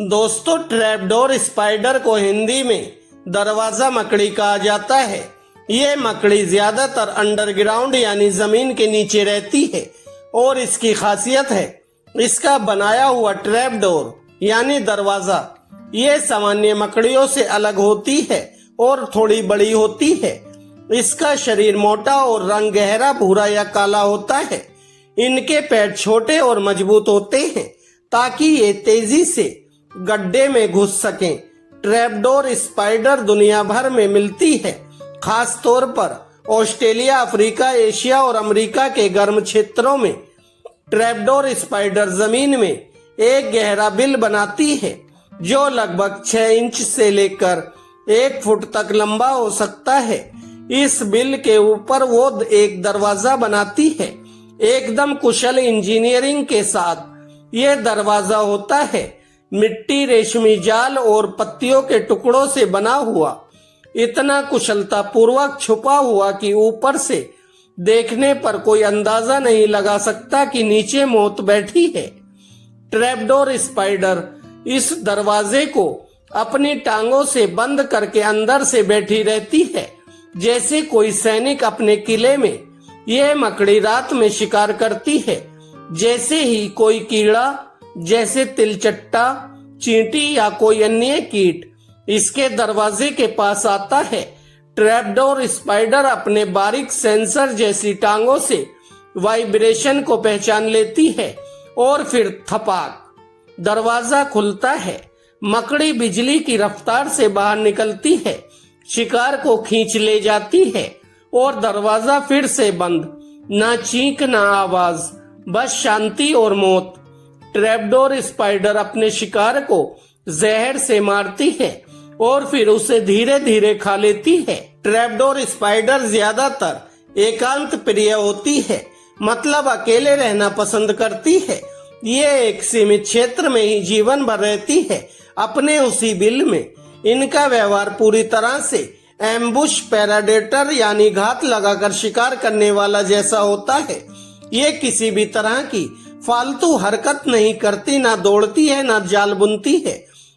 दोस्तों, trapdoor spider को हिंदी में दरवाजा मकड़ी कहा जाता है। ये मकड़ी ज्यादातर अंडरग्राउंड यानी जमीन के नीचे रहती है और इसकी खासियत है इसका बनाया हुआ ट्रैपडोर यानी दरवाजा। ये सामान्य मकड़ियों से अलग होती है और थोड़ी बड़ी होती है। इसका शरीर मोटा और रंग गहरा भूरा या काला होता है। इनके पैर छोटे और मजबूत होते हैं ताकि ये तेजी से गड्ढे में घुस सकें। ट्रैपडोर स्पाइडर दुनिया भर में मिलती है, खास तौर पर ऑस्ट्रेलिया, अफ्रीका, एशिया और अमेरिका के गर्म क्षेत्रों में। ट्रैपडोर स्पाइडर जमीन में एक गहरा बिल बनाती है जो लगभग 6 इंच से लेकर 1 फुट तक लंबा हो सकता है। इस बिल के ऊपर वो एक दरवाजा बनाती है। एकदम कुशल इंजीनियरिंग के साथ ये दरवाजा होता है। मिट्टी, रेशमी जाल और पत्तियों के टुकड़ों से बना हुआ, इतना कुशलता पूर्वक छुपा हुआ कि ऊपर से देखने पर कोई अंदाजा नहीं लगा सकता कि नीचे मौत बैठी है। ट्रैपडोर स्पाइडर इस दरवाजे को अपनी टांगों से बंद करके अंदर से बैठी रहती है, जैसे कोई सैनिक अपने किले में। यह मकड़ी रात में शिकार करती है। जैसे ही कोई कीड़ा, जैसे तिलचट्टा, चींटी या कोई अन्य कीट इसके दरवाजे के पास आता है, ट्रैपडोर स्पाइडर अपने बारीक सेंसर जैसी टांगों से वाइब्रेशन को पहचान लेती है और फिर थपाक दरवाजा खुलता है। मकड़ी बिजली की रफ्तार से बाहर निकलती है, शिकार को खींच ले जाती है और दरवाजा फिर से बंद। ना चीख ना आवाज, बस शांति और मौत। ट्रैपडोर स्पाइडर अपने शिकार को जहर से मारती है और फिर उसे धीरे धीरे खा लेती है। ट्रैपडोर स्पाइडर ज्यादातर एकांत प्रिय होती है, मतलब अकेले रहना पसंद करती है। ये एक सीमित क्षेत्र में ही जीवन भर रहती है, अपने उसी बिल में। इनका व्यवहार पूरी तरह से एम्बुश पैराडेटर यानी घात लगाकर शिकार करने वाला जैसा होता है। ये किसी भी तरह की फालतू हरकत नहीं करती, ना दौड़ती है ना जाल बुनती है,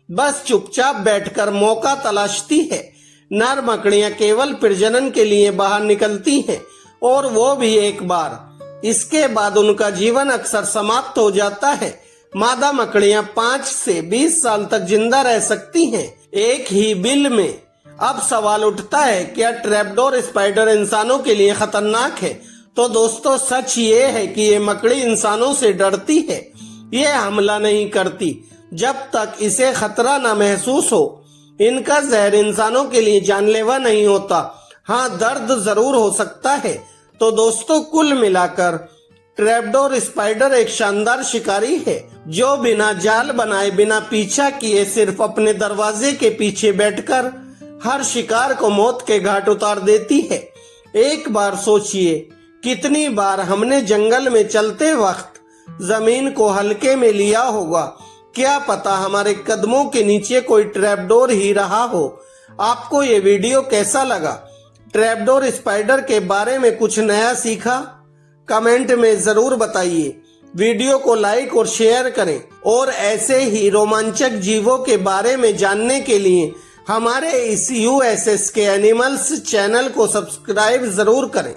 बस चुपचाप बैठकर मौका तलाशती है। नर मकड़ियां केवल प्रजनन के लिए बाहर निकलती हैं और वो भी एक बार। इसके बाद उनका जीवन अक्सर समाप्त हो जाता है। मादा मकड़ियां 5 से 20 साल तक जिंदा रह सकती हैं एक ही बिल में। अब सवाल उठता है, क्या ट्रैपडोर स्पाइडर इंसानों के लिए खतरनाक है? तो दोस्तों, सच ये है कि ये मकड़ी इंसानों से डरती है। ये हमला नहीं करती जब तक इसे खतरा न महसूस हो। इनका जहर इंसानों के लिए जानलेवा नहीं होता। हाँ, दर्द जरूर हो सकता है। तो दोस्तों, कुल मिलाकर ट्रैपडोर स्पाइडर एक शानदार शिकारी है जो बिना जाल बनाए, बिना पीछा किए, सिर्फ अपने दरवाजे के पीछे बैठकर हर शिकार को मौत के घाट उतार देती है। एक बार सोचिए, कितनी बार हमने जंगल में चलते वक्त जमीन को हल्के में लिया होगा। क्या पता हमारे कदमों के नीचे कोई ट्रैपडोर ही रहा हो। आपको ये वीडियो कैसा लगा? ट्रैपडोर स्पाइडर के बारे में कुछ नया सीखा? कमेंट में जरूर बताइए। वीडियो को लाइक और शेयर करें और ऐसे ही रोमांचक जीवों के बारे में जानने के लिए हमारे इस USS के एनिमल्स चैनल को सब्सक्राइब जरूर करें।